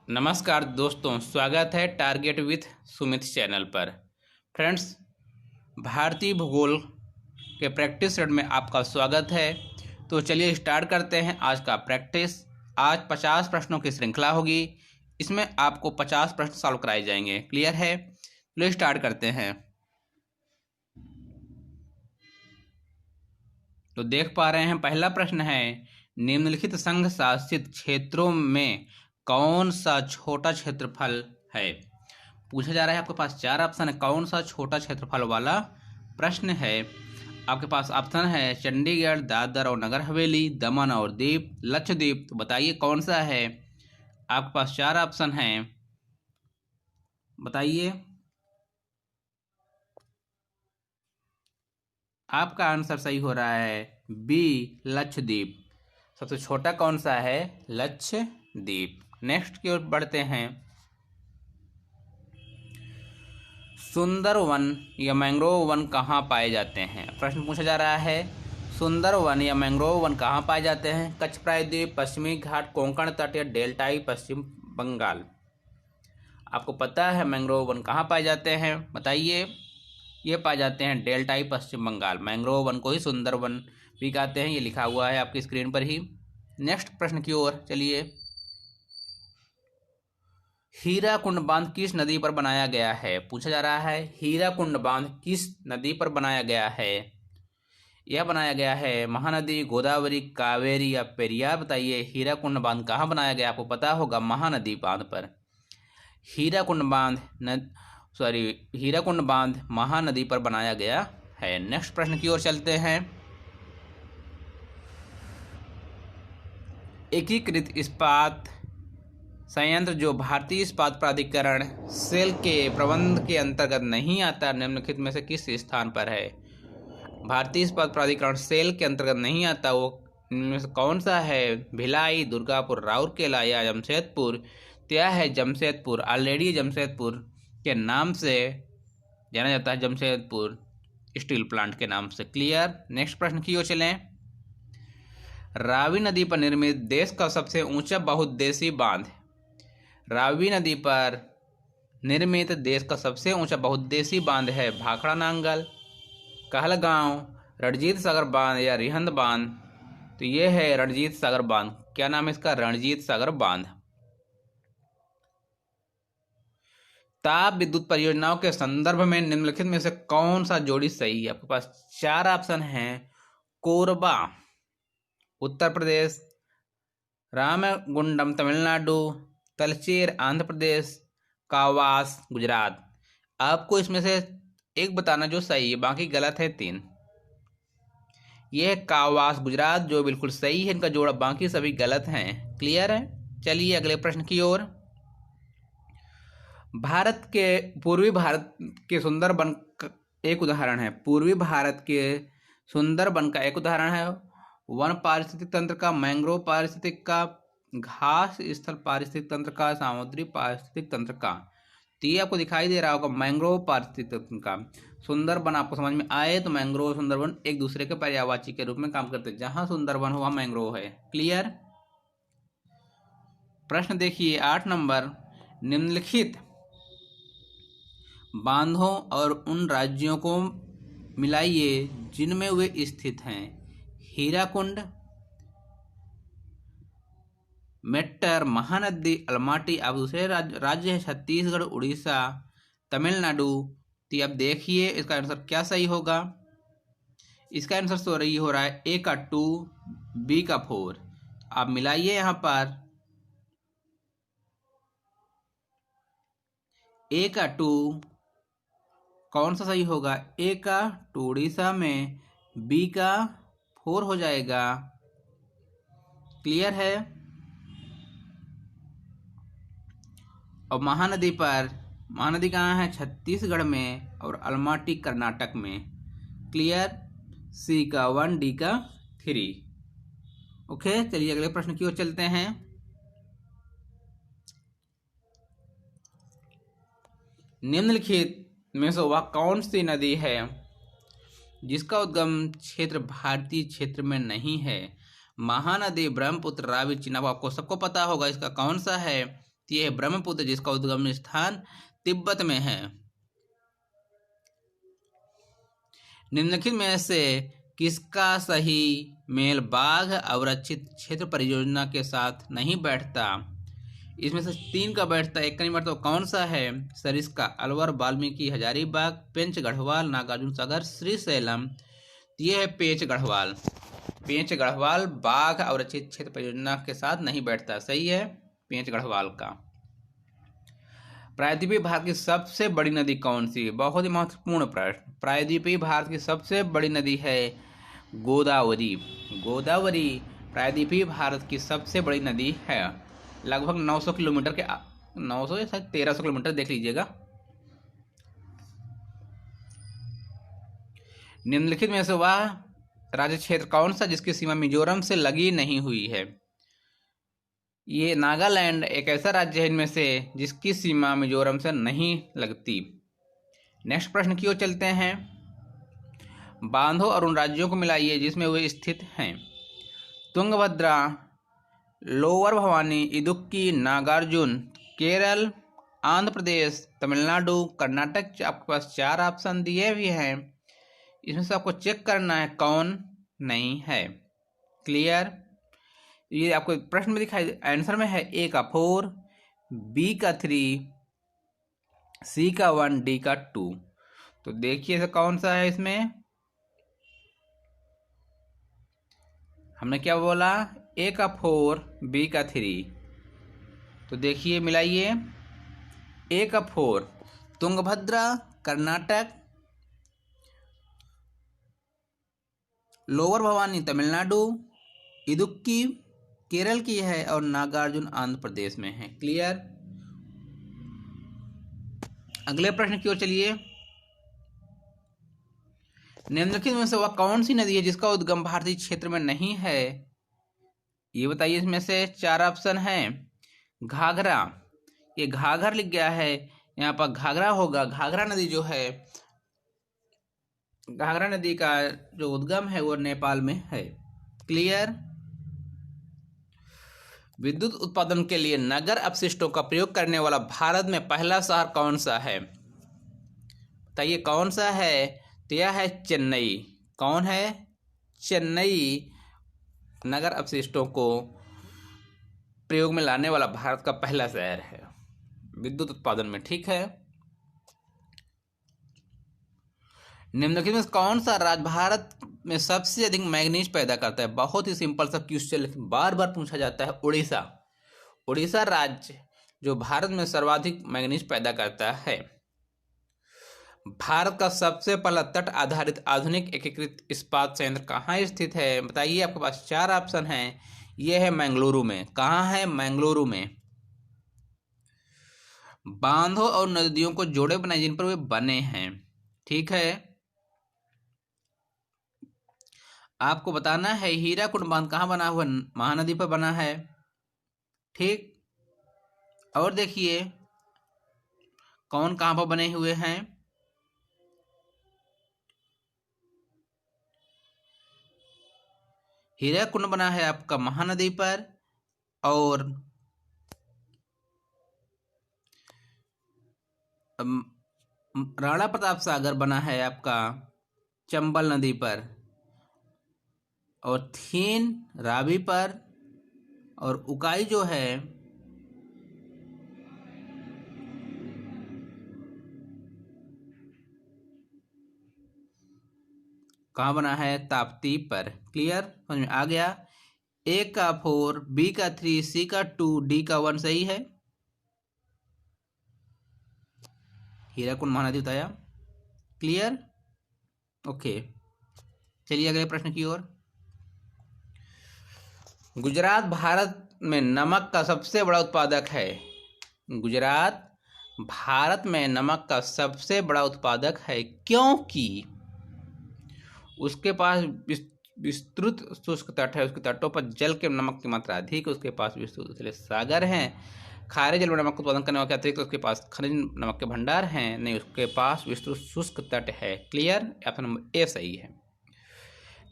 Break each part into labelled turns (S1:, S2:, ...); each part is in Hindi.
S1: नमस्कार दोस्तों, स्वागत है टारगेट विथ सुमित चैनल पर। फ्रेंड्स, भारतीय भूगोल के प्रैक्टिस सेट में आपका स्वागत है। तो चलिए स्टार्ट करते हैं आज का प्रैक्टिस। आज 50 प्रश्नों की श्रृंखला होगी। इसमें आपको 50 प्रश्न सॉल्व कराए जाएंगे। क्लियर है? चलिए स्टार्ट करते हैं। तो देख पा रहे हैं, पहला प्रश्न है, निम्नलिखित संघ शासित क्षेत्रों में कौन सा छोटा क्षेत्रफल है? पूछा जा रहा है। आपके पास 4 ऑप्शन है, कौन सा छोटा क्षेत्रफल वाला प्रश्न है। आपके पास ऑप्शन है चंडीगढ़, दादर और नगर हवेली, दमन और दीप, लक्षद्वीप। तो बताइए कौन सा है। आपके पास 4 ऑप्शन हैं, बताइए। आपका आंसर सही हो रहा है, बी लक्षद्वीप। सबसे छोटा कौन सा है? लक्षद्वीप। नेक्स्ट की ओर बढ़ते हैं। सुंदर वन या मैंग्रोव वन कहाँ पाए जाते हैं? प्रश्न पूछा जा रहा है, सुंदर वन या मैंग्रोव वन कहाँ पाए जाते हैं? कच्छ प्रायद्वीप, पश्चिमी घाट, कोंकण तट या डेल्टाई पश्चिम बंगाल। आपको पता है मैंग्रोव वन कहाँ पाए जाते हैं? बताइए। ये पाए जाते हैं डेल्टाई पश्चिम बंगाल। मैंग्रोव वन को ही सुंदर वन भी कहते हैं। ये लिखा हुआ है आपकी स्क्रीन पर ही। नेक्स्ट प्रश्न की ओर चलिए। हीराकुंड बांध किस नदी पर बनाया गया है? पूछा जा रहा है, हीराकुंड बांध किस नदी पर बनाया गया है? यह बनाया गया है महानदी, गोदावरी, कावेरी या पेरियार। बताइए हीराकुंड बांध कहाँ बनाया गया? आपको पता होगा, महानदी बांध पर। हीराकुंड बांध महानदी पर बनाया गया है। नेक्स्ट प्रश्न की ओर चलते हैं। एकीकृत इस्पात संयंत्र जो भारतीय इस्पात प्राधिकरण सेल के प्रबंध के अंतर्गत नहीं आता, निम्नलिखित में से किस स्थान पर है? भारतीय इस्पात प्राधिकरण सेल के अंतर्गत नहीं आता, वो इनमें से कौन सा है? भिलाई, दुर्गापुर, राउरकेला या जमशेदपुर। क्या है? जमशेदपुर। ऑलरेडी जमशेदपुर के नाम से जाना जाता है, जमशेदपुर स्टील प्लांट के नाम से। क्लियर? नेक्स्ट प्रश्न की ओर चलें। रावी नदी पर निर्मित देश का सबसे ऊंचा बहुउद्देशीय बांध। रावी नदी पर निर्मित देश का सबसे ऊंचा बहुउद्देशीय बांध है भाखड़ा नांगल, कहलगांव, रणजीत सागर बांध या रिहंद बांध। तो ये है रणजीत सागर बांध। क्या नाम है इसका? रणजीत सागर बांध। ताप विद्युत परियोजनाओं के संदर्भ में निम्नलिखित में से कौन सा जोड़ी सही है? आपके पास 4 ऑप्शन हैं। कोरबा उत्तर प्रदेश, रामगुंडम तमिलनाडु, तलचेर आंध्र प्रदेश, कावास गुजरात। आपको इसमें से एक बताना जो सही है, बाकी गलत है 3। यह है कावास गुजरात जो बिल्कुल सही है इनका जोड़ा, बाकी सभी गलत हैं। क्लियर है? चलिए अगले प्रश्न की ओर। भारत के पूर्वी भारत के सुंदरबन का एक उदाहरण है। पूर्वी भारत के सुंदरबन का एक उदाहरण है वन पारिस्थितिक तंत्र का, मैंग्रोव पारिस्थितिक का, घास स्थल पारिस्थितिक तंत्र का, समुद्री पारिस्थितिक तंत्र का। तो ये आपको दिखाई दे रहा होगा मैंग्रोव पारिस्थितिक तंत्र का। सुंदरबन आपको समझ में आए तो मैंग्रोव सुंदरबन एक दूसरे के पर्यायवाची के रूप में काम करते हैं। जहां सुंदरबन हो वहां मैंग्रोव है। क्लियर? प्रश्न देखिए 8 नंबर। निम्नलिखित बांधों और उन राज्यों को मिलाइए जिनमें वे स्थित हैं। हीराकुंड, मेट्टर, महानदी, अलमाटी। अब दूसरे राज्य है छत्तीसगढ़, उड़ीसा, तमिलनाडु। तो अब देखिए इसका आंसर क्या सही होगा। इसका आंसर सही हो रहा है ए का 2, बी का 4। आप मिलाइए यहां पर। ए का 2 कौन सा सही होगा? ए का 2 उड़ीसा में, बी का 4 हो जाएगा। क्लियर है? और महानदी पर, महानदी कहाँ है? छत्तीसगढ़ में और अलमाटी कर्नाटक में। क्लियर? सी का 1, डी का 3। ओके, चलिए अगले प्रश्न की ओर चलते हैं। निम्नलिखित में से वह कौन सी नदी है जिसका उद्गम क्षेत्र भारतीय क्षेत्र में नहीं है? महानदी, ब्रह्मपुत्र, रावी, चेनाब। आपको सबको पता होगा इसका कौन सा है। ये है ब्रह्मपुत्र, जिसका उद्गम स्थान तिब्बत में है। निम्नलिखित में से किसका सही मेल बाघ अवरक्षित क्षेत्र परियोजना के साथ नहीं बैठता? इसमें से 3 का बैठता है, 1 का नहीं बैठता। तो कौन सा है? सरिस्का, अलवर, वाल्मीकि, हजारीबाग, पेंच गढ़वाल, नागार्जुन सागर, श्रीशैलम। ये है पेंच गढ़वाल। पेंच गढ़वाल बाघ अवरक्षित क्षेत्र परियोजना के साथ नहीं बैठता। सही है पेंच गढ़वाल का। प्रायद्वीपीय भारत की सबसे बड़ी नदी कौन सी? बहुत ही महत्वपूर्ण प्रश्न। प्रायद्वीपीय भारत की सबसे बड़ी नदी है गोदावरी। गोदावरी प्रायद्वीपीय भारत की सबसे बड़ी नदी है। लगभग 900 किलोमीटर के 900 या शायद 1300 किलोमीटर देख लीजिएगा। निम्नलिखित में से वह राज्य क्षेत्र कौन सा जिसकी सीमा मिजोरम से लगी नहीं हुई है? ये नागालैंड एक ऐसा राज्य है इनमें से जिसकी सीमा मिजोरम से नहीं लगती। नेक्स्ट प्रश्न की ओर चलते हैं। बांधों और उन राज्यों को मिलाइए जिसमें वे स्थित हैं। तुंगभद्रा, लोअर भवानी, इदुक्की, नागार्जुन, केरल, आंध्र प्रदेश, तमिलनाडु, कर्नाटक। आपके पास 4 ऑप्शन दिए भी हैं, इसमें से आपको चेक करना है कौन नहीं है। क्लियर? ये आपको प्रश्न में दिखाई, आंसर में है ए का 4, बी का 3, सी का 1, डी का 2। तो देखिए कौन सा है इसमें। हमने क्या बोला? ए का 4, बी का 3। तो देखिए मिलाइए। ए का 4 तुंगभद्रा कर्नाटक, लोअर भवानी तमिलनाडु, इदुक्की केरल की है और नागार्जुन आंध्र प्रदेश में है। क्लियर? अगले प्रश्न की ओर चलिए। निम्नलिखित में से वह कौन सी नदी है जिसका उद्गम भारतीय क्षेत्र में नहीं है? ये बताइए। इसमें से 4 ऑप्शन हैं। घाघरा, ये घाघर लिख गया है, यहाँ पर घाघरा होगा। घाघरा नदी जो है, घाघरा नदी का जो उद्गम है वो नेपाल में है। क्लियर? विद्युत उत्पादन के लिए नगर अपशिष्टों का प्रयोग करने वाला भारत में पहला शहर कौन सा है? बताइए कौन सा है? तो यह है चेन्नई। कौन है? चेन्नई नगर अपशिष्टों को प्रयोग में लाने वाला भारत का पहला शहर है विद्युत उत्पादन में। ठीक है। निम्नलिखित में कौन सा राज्य भारत में सबसे अधिक मैग्नीज पैदा करता है? बहुत ही सिंपल सा क्वेश्चन, लेकिन बार बार पूछा जाता है। उड़ीसा। उड़ीसा राज्य जो भारत में सर्वाधिक मैग्नीज पैदा करता है। भारत का सबसे पहला तट आधारित आधुनिक एकीकृत इस्पात संयंत्र कहाँ स्थित है? बताइए। आपके पास 4 ऑप्शन हैं। यह है मंगलुरु में। कहाँ है? मंगलुरु में। बांधों और नदियों को जोड़े बनाए जिन पर वे बने हैं। ठीक है। आपको बताना है हीराकुंड बांध कहाँ बना हुआ? महानदी पर बना है। ठीक। और देखिए कौन कहाँ पर बने हुए हैं। हीराकुंड बना है आपका महानदी पर, और राणा प्रताप सागर बना है आपका चंबल नदी पर, और थीन रावी पर, और उकाई जो है कहाँ बना है? ताप्ती पर। क्लियर? समझ में आ गया। ए का 4, बी का 3, सी का 2, डी का 1 सही है। हीराकुंड महानदी बताया। क्लियर? ओके। चलिए अगले प्रश्न की ओर। गुजरात भारत में नमक का सबसे बड़ा उत्पादक है। गुजरात भारत में नमक का सबसे बड़ा उत्पादक है क्योंकि उसके पास विस्तृत शुष्क तट है। उसके तटों पर जल के नमक की मात्रा अधिक। उसके पास विस्तृत सागर हैं। खारे जल में नमक उत्पादन करने वाले अतिरिक्त उसके पास खनिज नमक के भंडार हैं। नहीं, उसके पास विस्तृत शुष्क तट है। क्लियर? ऑप्शन नंबर ए सही है।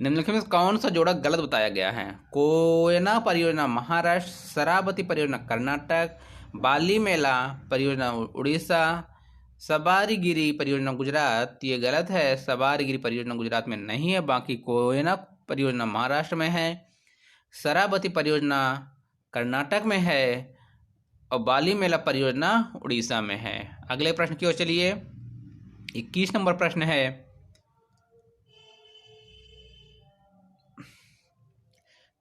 S1: निम्नलिखित में कौन सा जोड़ा गलत बताया गया है? कोयना परियोजना महाराष्ट्र, शरावती परियोजना कर्नाटक, बाली मेला परियोजना उड़ीसा, सबारीगिरी परियोजना गुजरात। ये गलत है, सबारीगिरी परियोजना गुजरात में नहीं है, बाकी कोयना परियोजना महाराष्ट्र में है, शरावती परियोजना कर्नाटक में है और बाली मेला परियोजना उड़ीसा में है। अगले प्रश्न की ओर चलिए। 21 नंबर प्रश्न है,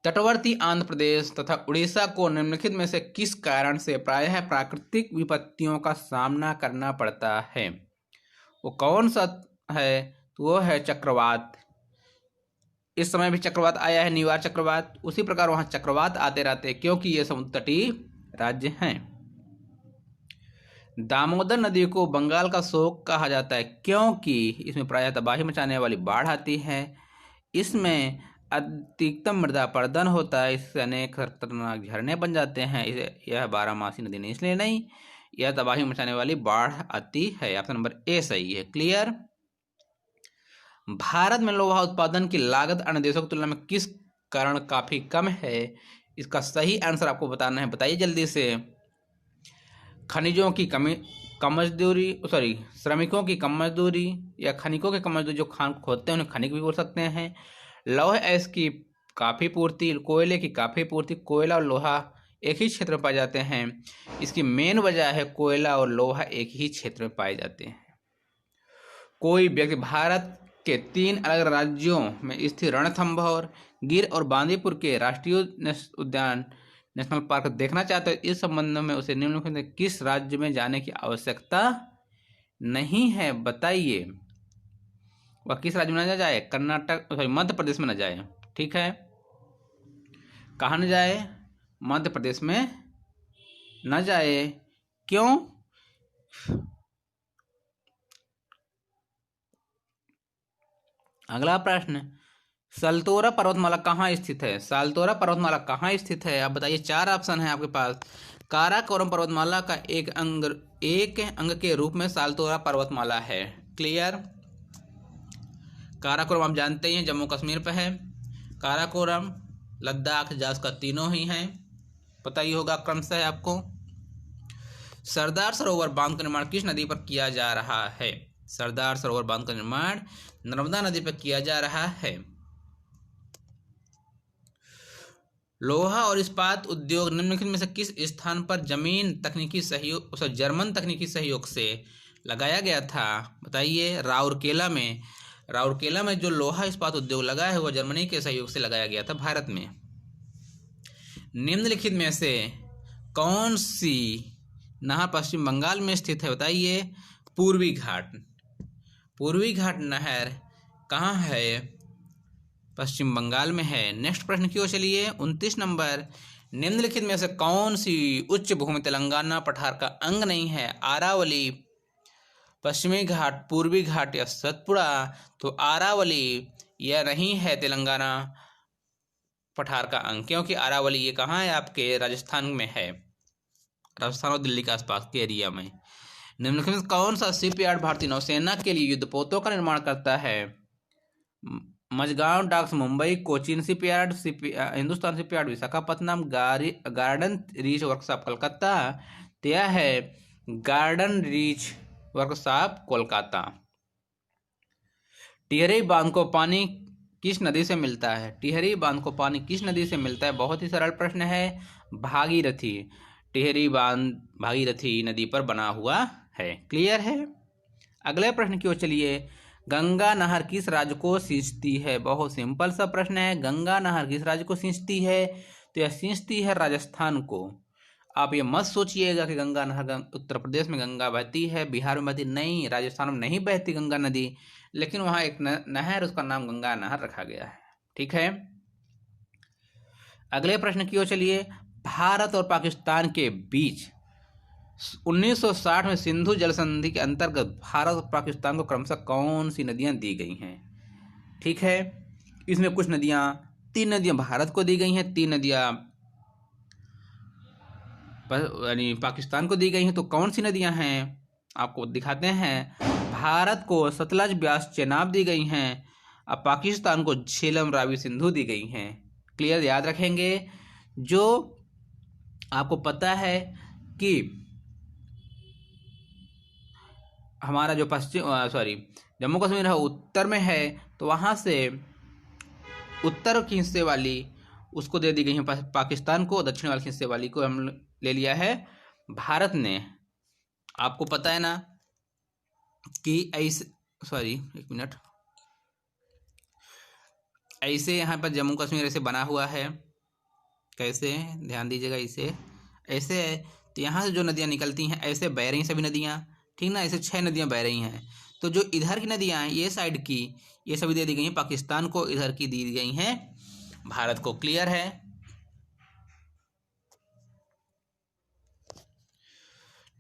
S1: तटवर्ती आंध्र प्रदेश तथा उड़ीसा को निम्नलिखित में से किस कारण से प्रायः प्राकृतिक विपत्तियों का सामना करना पड़ता है? वो कौन सा है? तो वो है चक्रवात। इस समय भी चक्रवात आया है, निवार चक्रवात। उसी प्रकार वहां चक्रवात आते रहते हैं क्योंकि ये समुद्र तटीय राज्य हैं। दामोदर नदी को बंगाल का शोक कहा जाता है क्योंकि इसमें प्रायः तबाही मचाने वाली बाढ़ आती है। इसमें अधिकतम मृदा अपरदन होता है, इससे अनेक खतरनाक झरने बन जाते हैं। यह बारहमासी नदी नहीं, इसलिए नहीं, यह तबाही मचाने वाली बाढ़ आती है। ऑप्शन नंबर ए सही है। क्लियर। भारत में लोहा उत्पादन की लागत अन्य देशों की तुलना में किस कारण काफी कम है? इसका सही आंसर आपको बताना है, बताइए जल्दी से। खनिजों की कमी, कम मजदूरी, श्रमिकों की कम मजदूरी या खनिकों की कम मजदूरी, जो खान खोदते हैं उन्हें खनिक भी बोल सकते हैं। लौह एस की काफ़ी पूर्ति, कोयले की काफ़ी पूर्ति। कोयला और लोहा एक ही क्षेत्र में पाए जाते हैं। इसकी मेन वजह है कोयला और लोहा एक ही क्षेत्र में पाए जाते हैं। कोई व्यक्ति भारत के 3 अलग राज्यों में स्थित रणथंभौर, गिर और बांदीपुर के राष्ट्रीय उद्यान नेशनल पार्क देखना चाहते हैं, इस संबंध में उसे निम्नलिखित में किस राज्य में जाने की आवश्यकता नहीं है? बताइए। वह किस राज्य में न जाए? कर्नाटक, मध्य प्रदेश में न जाए। ठीक है, कहाँ न जाए? मध्य प्रदेश में न जाए। क्यों? अगला प्रश्न, सालतोरा पर्वतमाला कहाँ स्थित है? सालतोरा पर्वतमाला कहाँ स्थित है? आप बताइए। 4 ऑप्शन है आपके पास। काराकोरम पर्वतमाला का एक अंग के रूप में सालतोरा पर्वतमाला है। क्लियर। काराकोरम आप जानते ही हैं, जम्मू कश्मीर पे है। काराकोरम, लद्दाख, जास्का तीनों ही हैं, पता ही होगा क्रमशः आपको। सरदार सरोवर बांध का निर्माण किस नदी पर किया जा रहा है? सरदार सरोवर बांध का निर्माण नर्मदा नदी पर किया जा रहा है। लोहा और इस्पात उद्योग निम्नलिखित में से किस स्थान पर जर्मन तकनीकी सहयोग से लगाया गया था? बताइए। राउरकेला में जो लोहा इस्पात उद्योग लगा है वह जर्मनी के सहयोग से लगाया गया था भारत में। निम्नलिखित में से कौन सी नहर पश्चिम बंगाल में स्थित है? बताइए। पूर्वी घाट। पूर्वी घाट नहर कहाँ है? पश्चिम बंगाल में है। नेक्स्ट प्रश्न की ओर चलिए। 29 नंबर, निम्नलिखित में से कौन सी उच्च भूमि तेलंगाना पठार का अंग नहीं है? आरावली, पश्चिमी घाट, पूर्वी घाट या सतपुड़ा? तो आरावली यह नहीं है तेलंगाना पठार का अंग, क्योंकि आरावली ये कहाँ है? आपके राजस्थान में है, राजस्थान और दिल्ली के आसपास के एरिया में। निम्नलिखित में कौन सा शिपयार्ड भारतीय नौसेना के लिए युद्धपोतों का निर्माण करता है? Mazagon Docks Mumbai, Cochin Shipyard, Hindustan Shipyard Visakhapatnam, Garden Reach Workshop Calcutta. यह है Garden Reach Workshop Kolkata. Tehri बांध को पानी किस नदी से मिलता है? टिहरी बांध को पानी किस नदी से मिलता है? बहुत ही सरल प्रश्न है, भागीरथी। टिहरी बांध भागीरथी नदी पर बना हुआ है। क्लियर है। अगले प्रश्न की ओर चलिए। गंगा नहर किस राज्य को सींचती है? बहुत सिंपल सा प्रश्न है। गंगा नहर किस राज्य को सींचती है? तो यह सींचती है राजस्थान को। आप ये मत सोचिएगा कि गंगा नहर उत्तर प्रदेश में गंगा बहती है, बिहार में बहती नहीं, राजस्थान में नहीं बहती गंगा नदी, लेकिन वहाँ एक नहर, उसका नाम गंगा नहर रखा गया है। ठीक है। अगले प्रश्न की ओर चलिए। भारत और पाकिस्तान के बीच 1960 में सिंधु जल संधि के अंतर्गत भारत और पाकिस्तान को क्रमशः कौन सी नदियां दी गई हैं? ठीक है, इसमें कुछ नदियां, 3 नदियां भारत को दी गई हैं, 3 नदियां यानी पाकिस्तान को दी गई हैं। तो कौन सी नदियां हैं आपको दिखाते हैं। भारत को सतलज, ब्यास, चेनाब दी गई हैं अब पाकिस्तान को झेलम, रावी, सिंधु दी गई हैं। क्लियर, याद रखेंगे। जो आपको पता है कि हमारा जो जम्मू कश्मीर है उत्तर में है, तो वहाँ से उत्तर के हिस्से वाली उसको दे दी गई है पाकिस्तान को, दक्षिण वाले हिस्से वाली को हम ले लिया है भारत ने। आपको पता है ना कि एक मिनट, ऐसे यहाँ पर जम्मू कश्मीर ऐसे बना हुआ है, कैसे, ध्यान दीजिएगा, इसे ऐसे है। तो यहाँ से जो नदियाँ निकलती हैं ऐसे बह रही सभी नदियाँ, ठीक ना, ऐसे 6 नदियाँ बह रही हैं। तो जो इधर की नदियाँ हैं, ये साइड की, ये सभी दे दी गई हैं पाकिस्तान को, इधर की दी गई हैं भारत को। क्लियर है।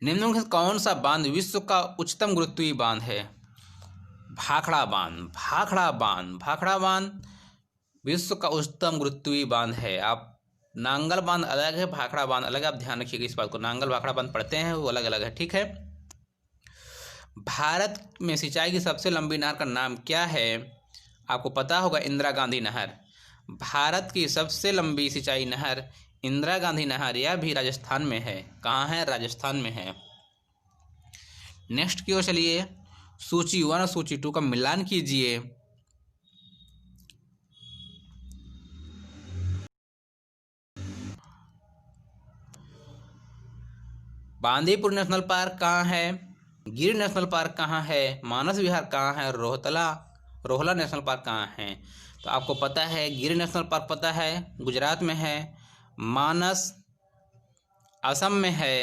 S1: निम्नलिखित में कौन सा बांध विश्व का उच्चतम गुरुत्वीय बांध है? भाखड़ा बांध। भाखड़ा बांध विश्व का उच्चतम गुरुत्वीय बांध है। आप नांगल बांध अलग है, भाखड़ा बांध अलग है, आप ध्यान रखिएगा इस बात को। नांगल भाखड़ा बांध पढ़ते हैं वो अलग अलग है, ठीक है। भारत में सिंचाई की सबसे लंबी नहर का नाम क्या है? आपको पता होगा, इंदिरा गांधी नहर। भारत की सबसे लंबी सिंचाई नहर इंदिरा गांधी नहर, यह भी राजस्थान में है। कहाँ है? राजस्थान में है। नेक्स्ट की ओर चलिए, सूची 1 और सूची 2 का मिलान कीजिए। बांदीपुर नेशनल पार्क कहाँ है? गिर नेशनल पार्क कहाँ है? मानस विहार कहाँ है? रोहला नेशनल पार्क कहाँ है? तो आपको पता है, गिर नेशनल पार्क पता है, गुजरात में है। मानस असम में है।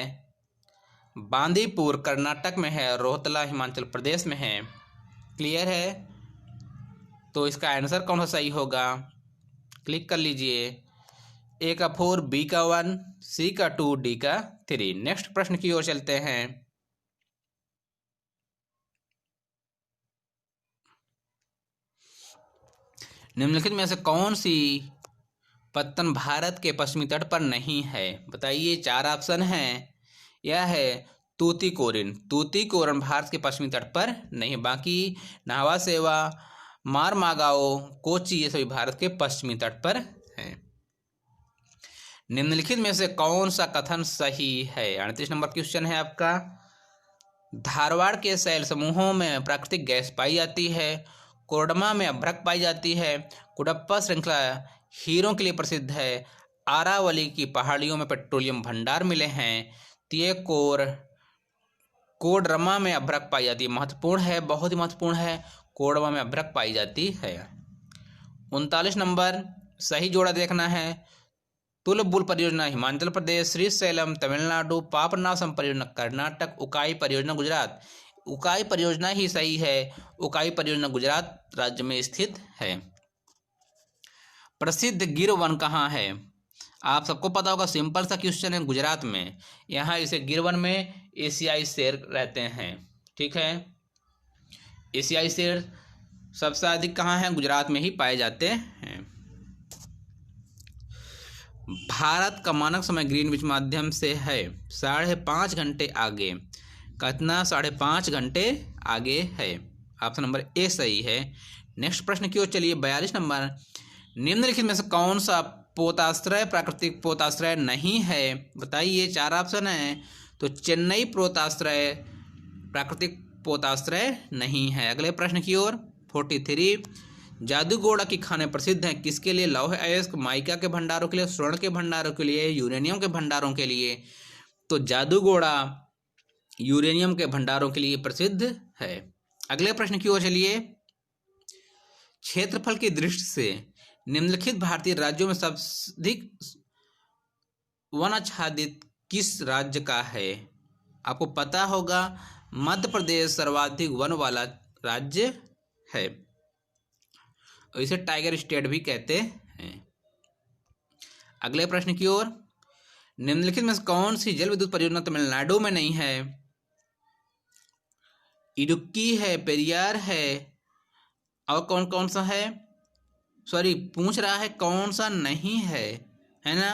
S1: बांदीपुर कर्नाटक में है। रोहतला हिमाचल प्रदेश में है। क्लियर है। तो इसका आंसर कौन सा सही होगा? क्लिक कर लीजिए। ए का 4, बी का 1, सी का 2, डी का 3। नेक्स्ट प्रश्न की ओर चलते हैं। निम्नलिखित में से कौन सी पत्तन भारत के पश्चिमी तट पर नहीं है? बताइए, 4 ऑप्शन हैं। यह है तूतीकोरिन भारत के पश्चिमी तट पर नहीं। बाकी नाहवा सेवा, मारमागाओ, कोची, ये सभी भारत के पश्चिमी तट पर हैं। निम्नलिखित में से कौन सा कथन सही है? 38 नंबर क्वेश्चन है आपका। धारवाड़ के शैल समूहों में प्राकृतिक गैस पाई जाती है। कोरडमा में अभ्रक पाई जाती है। कुडप्पा श्रृंखला हीरों के लिए प्रसिद्ध है। आरावली की पहाड़ियों में पेट्रोलियम भंडार मिले हैं। कोडरमा में अभ्रक पाई जाती है। महत्वपूर्ण है, बहुत ही महत्वपूर्ण है, कोडरमा में अभ्रक पाई जाती है। 39 नंबर सही जोड़ा देखना है। तुलबुल परियोजना हिमाचल प्रदेश, श्रीशैलम तमिलनाडु, पापनासम परियोजना कर्नाटक, उकाई परियोजना गुजरात। उकाई परियोजना ही सही है। उकाई परियोजना गुजरात राज्य में स्थित है। प्रसिद्ध गिर वन कहाँ है? आप सबको पता होगा, सिंपल सा क्वेश्चन है, गुजरात में। यहाँ इसे गिर वन में एशियाई शेर रहते हैं, ठीक है। एशियाई शेर सबसे अधिक कहाँ है? गुजरात में ही पाए जाते हैं। भारत का मानक समय ग्रीनविच माध्यम से है 5.5 घंटे आगे। कितना? 5.5 घंटे आगे है। ऑप्शन नंबर ए सही है। नेक्स्ट प्रश्न की ओर चलिए। 42 नंबर, निम्नलिखित में से कौन सा पोताश्रय प्राकृतिक पोताश्रय नहीं है? बताइए, 4 ऑप्शन है। तो चेन्नई पोताश्रय प्राकृतिक पोताश्रय नहीं है। अगले प्रश्न की ओर। 43, जादूगोड़ा की खाने प्रसिद्ध हैं किसके लिए? लौह अयस्क, माइका के भंडारों के लिए, स्वर्ण के भंडारों के लिए, यूरेनियम के भंडारों के लिए। तो जादूगोड़ा यूरेनियम के भंडारों के लिए प्रसिद्ध है। अगले प्रश्न की ओर चलिए। क्षेत्रफल की दृष्टि से निम्नलिखित भारतीय राज्यों में सबसे अधिक वन आच्छादित किस राज्य का है? आपको पता होगा, मध्य प्रदेश सर्वाधिक वन वाला राज्य है। इसे टाइगर स्टेट भी कहते हैं। अगले प्रश्न की ओर। निम्नलिखित में कौन सी जल विद्युत परियोजना तमिलनाडु में नहीं है? इडुक्की है, पेरियार है, और कौन कौन सा है? पूछ रहा है कौन सा नहीं है ना।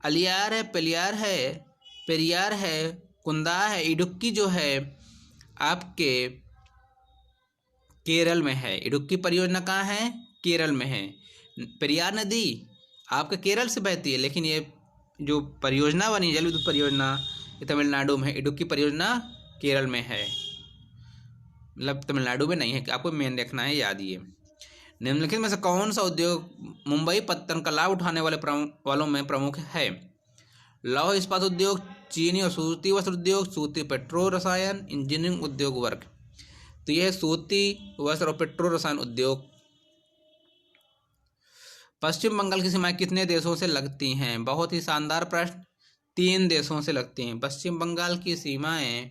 S1: अलियार है, पेरियार है, कुंदा है। इडुक्की जो है आपके केरल में है। इडुक्की परियोजना कहाँ है? केरल में है। पेरियार नदी आपके केरल से बहती है, लेकिन ये जो परियोजना बनी जल विद्युत परियोजना ये तमिलनाडु में है। इडुक्की परियोजना केरल में है, मतलब तमिलनाडु में नहीं है, कि आपको मेन देखना है, याद ये। निम्नलिखित में से कौन सा उद्योग मुंबई पत्तन का लाभ उठाने वालों में प्रमुख है? लौह इस्पात उद्योग, चीनी और सूती वस्त्र उद्योग, सूती पेट्रो रसायन, इंजीनियरिंग उद्योग वर्ग। तो यह सूती वस्त्र और पेट्रो रसायन उद्योग। पश्चिम बंगाल की सीमाएं कितने देशों से लगती हैं? बहुत ही शानदार प्रश्न। 3 देशों से लगती हैं। पश्चिम बंगाल की सीमाएं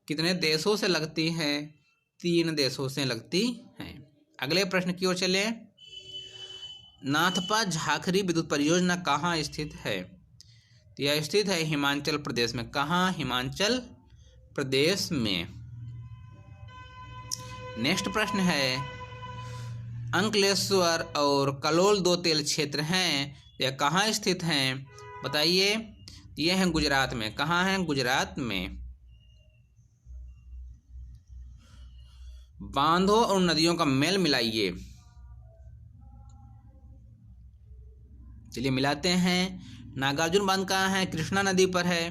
S1: कितने देशों से लगती हैं? 3 देशों से लगती हैं। अगले प्रश्न की ओर चले। नाथपा झाखरी विद्युत परियोजना कहाँ स्थित है? तो यह स्थित है हिमाचल प्रदेश में। कहाँ? हिमाचल प्रदेश में। नेक्स्ट प्रश्न है, अंकलेश्वर और कलोल 2 तेल क्षेत्र हैं, यह कहाँ स्थित हैं? बताइए। ये हैं गुजरात में। कहाँ हैं? गुजरात में। बांधों और नदियों का मेल मिलाइए। चलिए मिलाते हैं। नागार्जुन बांध कहाँ है? कृष्णा नदी पर है।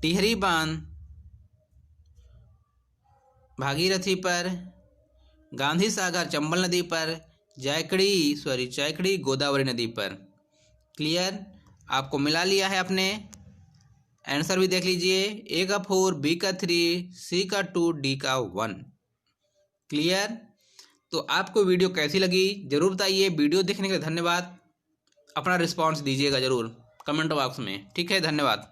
S1: टिहरी बांध भागीरथी पर। गांधी सागर चंबल नदी पर। जायकड़ी गोदावरी नदी पर। क्लियर? आपको मिला लिया है आपने। आंसर भी देख लीजिए। ए का 4, बी का 3, सी का 2, डी का 1। क्लियर? तो आपको वीडियो कैसी लगी जरूर बताइए। वीडियो देखने के लिए धन्यवाद। अपना रिस्पॉन्स दीजिएगा जरूर कमेंट बॉक्स में। ठीक है, धन्यवाद।